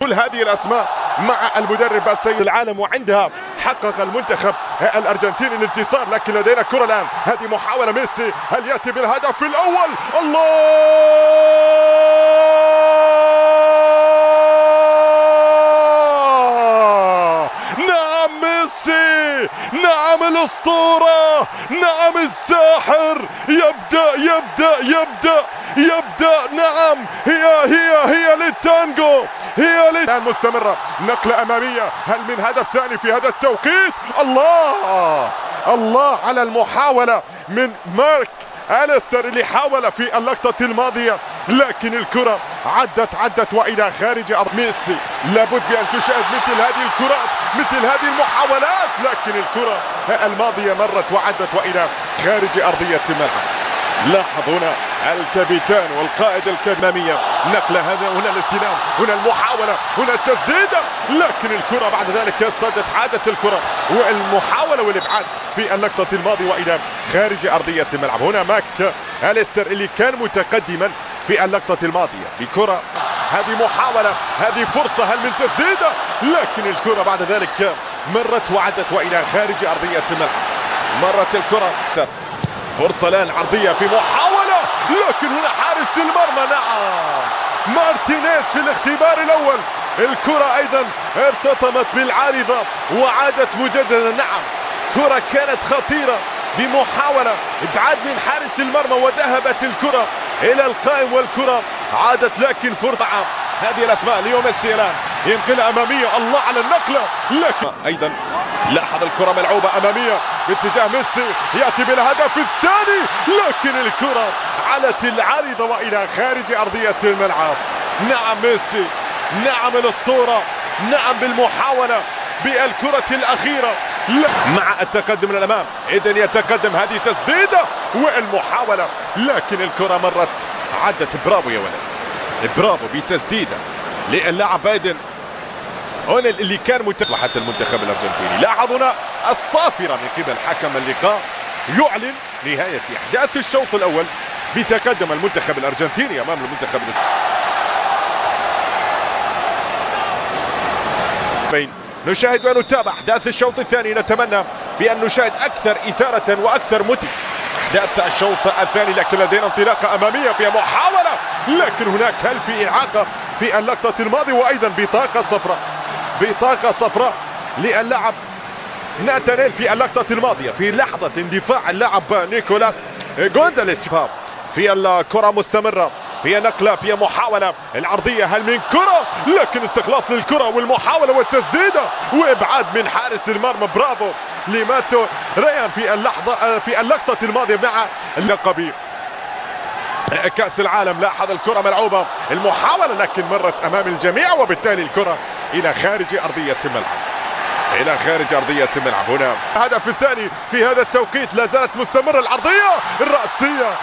كل هذه الأسماء مع المدرب السيد العالم، وعندها حقق المنتخب الأرجنتيني الانتصار. لكن لدينا كرة الآن، هذه محاولة ميسي، هل يأتي بالهدف الأول؟ الله! نعم ميسي، نعم الأسطورة، نعم الساحر، يبدأ نعم، هي للتانجو، الآن مستمرة، نقلة أمامية، هل من هدف ثاني في هذا التوقيت؟ الله على المحاولة من مارك أليستر اللي حاول في اللقطة الماضية، لكن الكرة عدت وإلى خارج ميسي. لابد بأن تشاهد مثل هذه الكرات، مثل هذه المحاولات، لكن الكرة الماضية مرت وعدت وإلى خارج أرضية الملعب. لاحظ هنا الكابتن والقائد الكمامية، نقلة، هنا الاستلام، هنا المحاولة، هنا التسديدة، لكن الكرة بعد ذلك اصطدت، عادت الكرة والمحاولة والإبعاد في اللقطة الماضية وإلى خارج أرضية الملعب. هنا ماك أليستر اللي كان متقدما في اللقطة الماضية بكرة، هذه محاولة، هذه فرصة، هل من تسديدة، لكن الكرة بعد ذلك مرت وعدت وإلى خارج أرضية الملعب. مرت الكرة، فرصة الآن عرضية في محاولة، لكن هنا حارس المرمى، نعم مارتينيز في الاختبار الأول. الكرة أيضا ارتطمت بالعارضة وعادت مجددا. نعم كرة كانت خطيرة بمحاولة إبعاد من حارس المرمى، وذهبت الكرة إلى القائم والكرة عادت، لكن فرصة. هذه الأسماء، ليو ميسي الآن ينقلها أمامية، الله على النقلة، لكن أيضا لاحظ الكرة ملعوبة أمامية باتجاه ميسي، يأتي بالهدف الثاني، لكن الكرة علت العارضة وإلى خارج أرضية الملعب. نعم ميسي، نعم الأسطورة، نعم بالمحاولة بالكرة الأخيرة مع التقدم للأمام، إذن يتقدم، هذه تسديدة والمحاولة، لكن الكرة مرت عدت. برافو يا ولد، برافو بتسديدة للاعب بايدن هنا اللي كان مصلحة المنتخب الأرجنتيني. لاحظنا الصافرة من قبل حكم اللقاء يعلن نهاية أحداث الشوط الأول بتقدم المنتخب الأرجنتيني أمام المنتخب نشاهد ونتابع أحداث الشوط الثاني. نتمنى بأن نشاهد أكثر إثارة وأكثر متعة أحداث الشوط الثاني، لكن لدينا انطلاقة أمامية فيها محاولة، لكن هناك هل في إعاقة في اللقطة الماضية، وأيضا بطاقة صفراء للاعب ناتانيل في اللقطة الماضية في لحظة اندفاع اللاعب نيكولاس غونزاليس. في الكرة مستمرة، في نقلة، في محاولة العرضية، هل من كرة، لكن استخلاص للكرة والمحاولة والتسديدة وإبعاد من حارس المرمى. برافو لماثيو ريان في اللقطة الماضية مع اللقب كأس العالم. لاحظ الكرة ملعوبة، المحاولة، لكن مرت أمام الجميع، وبالتالي الكرة إلى خارج أرضية الملعب. هنا الهدف الثاني في هذا التوقيت، لا زالت مستمرة العرضية الرأسية،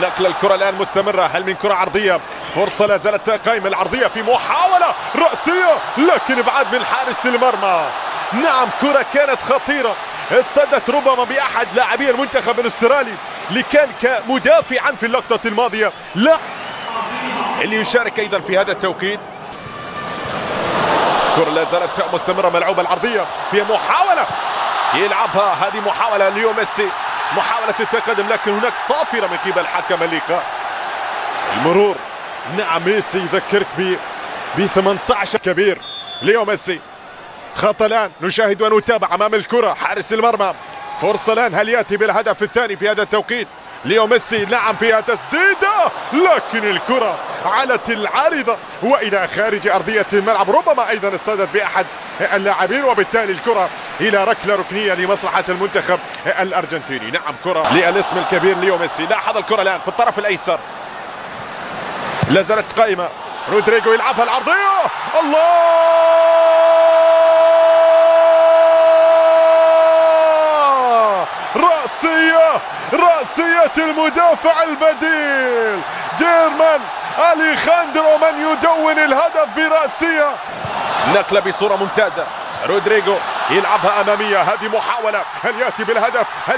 نقل الكرة الآن مستمرة، هل من كرة عرضية، فرصة لا زالت قائمة، العرضية في محاولة رأسية، لكن ابعاد من حارس المرمى. نعم كرة كانت خطيرة، اصطدت ربما بأحد لاعبي المنتخب الأسترالي اللي كان كمدافعا في اللقطة الماضية، لا اللي يشارك أيضا في هذا التوقيت. كرة لا زالت مستمرة، ملعوبة العرضية في محاولة يلعبها، هذه محاولة ليو ميسي، محاولة التقدم، لكن هناك صافرة من قبل حكم اللقاء. المرور، نعم ميسي يذكرك ب 18 كبير. ليو ميسي خطأ الآن، نشاهد ونتابع أمام الكرة حارس المرمى. فرصة الآن، هل يأتي بالهدف الثاني في هذا التوقيت؟ ليو ميسي، نعم فيها تسديدة، لكن الكرة علت العارضة وإلى خارج أرضية الملعب، ربما أيضا اصطدت بأحد اللاعبين، وبالتالي الكرة إلى ركلة ركنية لمصلحة المنتخب الأرجنتيني. نعم كرة للاسم الكبير ليو ميسي. لاحظ الكرة الآن في الطرف الأيسر، لا زالت قائمة، رودريجو يلعبها العرضية، الله! رأسية المدافع البديل جيرمان أليخاندرو من يدون الهدف برأسية. نقلة بصورة ممتازة، رودريجو يلعبها أمامية، هذه محاولة، هل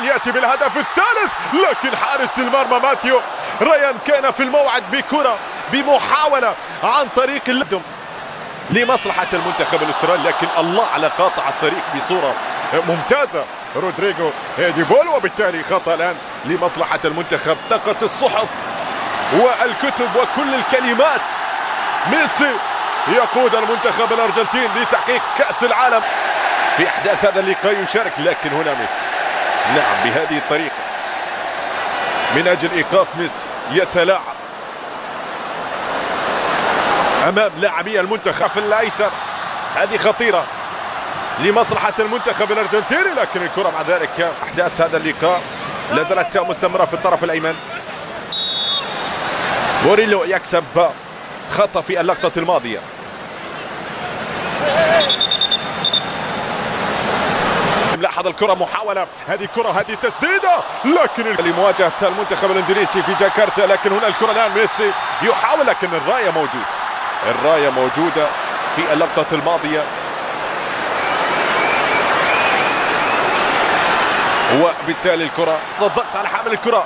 يأتي بالهدف الثالث، لكن حارس المرمى ماثيو ريان كان في الموعد بكرة بمحاولة عن طريق اللدم. لمصلحة المنتخب الاسترالي، لكن الله على قاطع الطريق بصورة ممتازة رودريغو دي بول، وبالتالي خطأ الآن لمصلحة المنتخب. طاقة الصحف والكتب وكل الكلمات، ميسي يقود المنتخب الأرجنتيني لتحقيق كأس العالم. في أحداث هذا اللقاء يشارك، لكن هنا ميسي نعم بهذه الطريقة من أجل إيقاف ميسي يتلاعب أمام لاعبي المنتخب في الأيسر. هذه خطيرة لمصلحة المنتخب الأرجنتيني، لكن الكرة مع ذلك أحداث هذا اللقاء لا زالت مستمرة في الطرف الأيمن. موريلو يكسب خطأ في اللقطة الماضية. لاحظ الكرة محاولة، هذه الكرة هذه تسديدة، لكن لمواجهة المنتخب الاندونيسي في جاكرتا. لكن هنا الكرة الآن ميسي يحاول، لكن الراية موجودة، الراية موجودة في اللقطة الماضية، وبالتالي الكرة الضغط على حامل الكرة